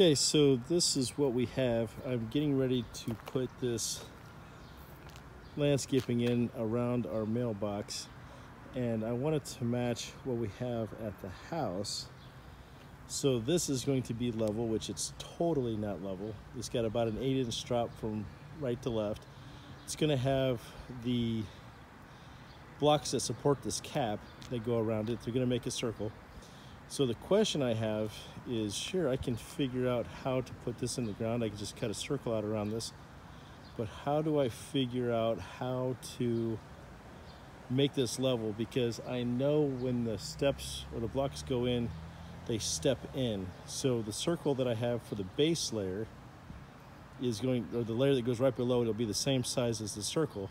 Okay, so this is what we have. I'm getting ready to put this landscaping in around our mailbox, and I wanted to match what we have at the house. So this is going to be level, which it's totally not level. It's got about an 8-inch drop from right to left. It's going to have the blocks that support this cap that go around it. They're going to make a circle. So the question I have is, sure, I can figure out how to put this in the ground. I can just cut a circle out around this. But how do I figure out how to make this level? Because I know when the steps or the blocks go in, they step in. So the circle that I have for the base layer is going, or the layer that goes right below, it'll be the same size as the circle.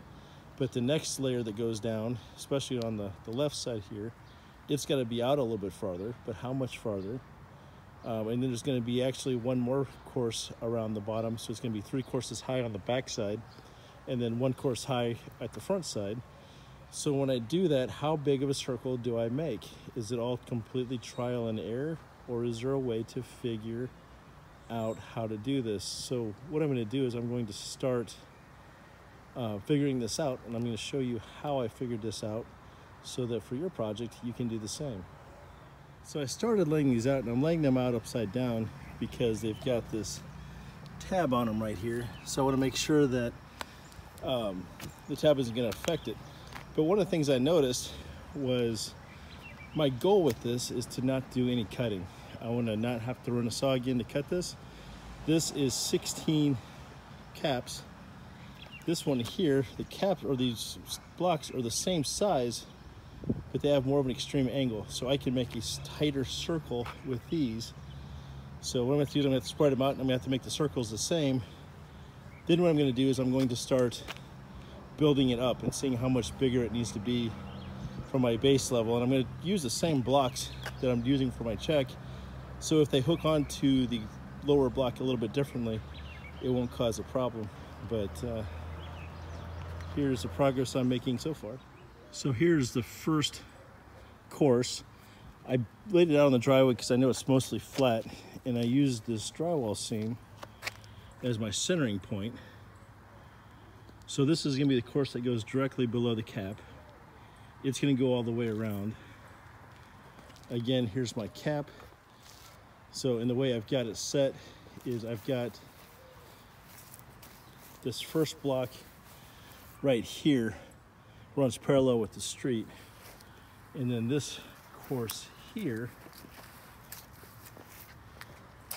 But the next layer that goes down, especially on the left side here, it's got to be out a little bit farther, but how much farther? And then there's going to be actually one more course around the bottom, so it's going to be 3 courses high on the back side, and then 1 course high at the front side. So when I do that, how big of a circle do I make? Is it all completely trial and error, or is there a way to figure out how to do this? So what I'm going to do is I'm going to start figuring this out, and I'm going to show you how I figured this out, so that for your project you can do the same. So I started laying these out, and I'm laying them out upside down because they've got this tab on them right here. So I want to make sure that the tab isn't going to affect it. But one of the things I noticed was my goal with this is to not do any cutting. I want to not have to run a saw again to cut this. This is 16 caps. This one here, the caps or these blocks are the same size, but they have more of an extreme angle. So I can make a tighter circle with these. So what I'm going to do is I'm going to spread them out, and I'm going to have to make the circles the same. Then what I'm going to do is I'm going to start building it up and seeing how much bigger it needs to be from my base level. And I'm going to use the same blocks that I'm using for my check. So if they hook onto the lower block a little bit differently, it won't cause a problem. But here's the progress I'm making so far. So here's the first course. I laid it out on the driveway because I know it's mostly flat, and I used this drywall seam as my centering point. So this is going to be the course that goes directly below the cap. It's going to go all the way around. Again, here's my cap. So in the way I've got it set is I've got this first block right here runs parallel with the street, and then this course here,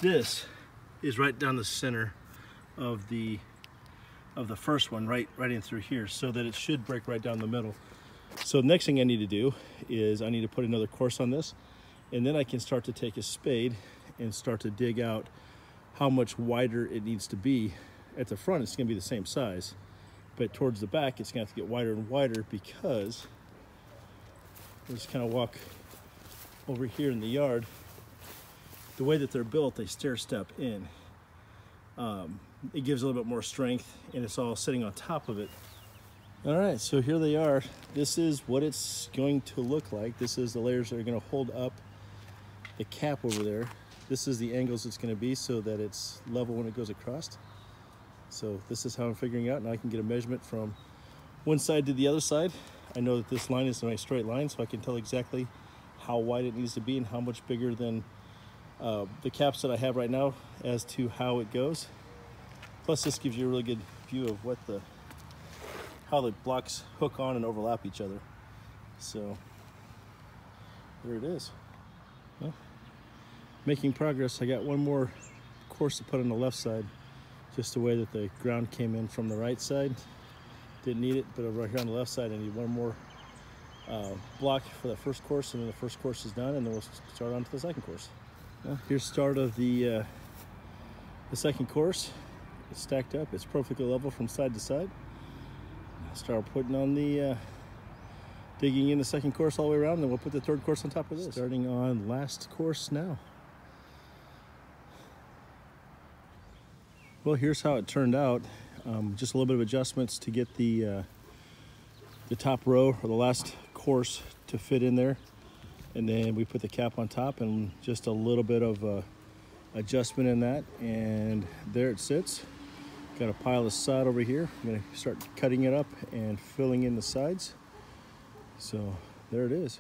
this is right down the center of the first one, right in through here, so that it should break right down the middle. So the next thing I need to do is I need to put another course on this, and then I can start to take a spade and start to dig out how much wider it needs to be. At the front it's going to be the same size, but towards the back it's going to have to get wider and wider, because we'll just kind of walk over here in the yard. The way that they're built, they stair step in. It gives a little bit more strength, and it's all sitting on top of it. All right, so here they are. This is what it's going to look like. This is the layers that are going to hold up the cap over there. This is the angles it's going to be so that it's level when it goes across. So this is how I'm figuring out, and I can get a measurement from one side to the other side. I know that this line is a nice straight line, so I can tell exactly how wide it needs to be and how much bigger than the caps that I have right now as to how it goes. Plus this gives you a really good view of how the blocks hook on and overlap each other. So there it is. Well, making progress. I got one more course to put on the left side, just the way that the ground came in from the right side. Didn't need it, but over here on the left side I need one more block for the first course, and then the first course is done, and then we'll start on to the second course. Well, here's the start of the second course. It's stacked up, it's perfectly level from side to side. I'll start putting on the digging in the second course all the way around, and then we'll put the third course on top of this. Starting on last course now. Well, here's how it turned out. Just a little bit of adjustments to get the top row or the last course to fit in there, and then we put the cap on top, and just a little bit of adjustment in that, and there it sits. Got a pile of sod over here. I'm gonna start cutting it up and filling in the sides. So there it is.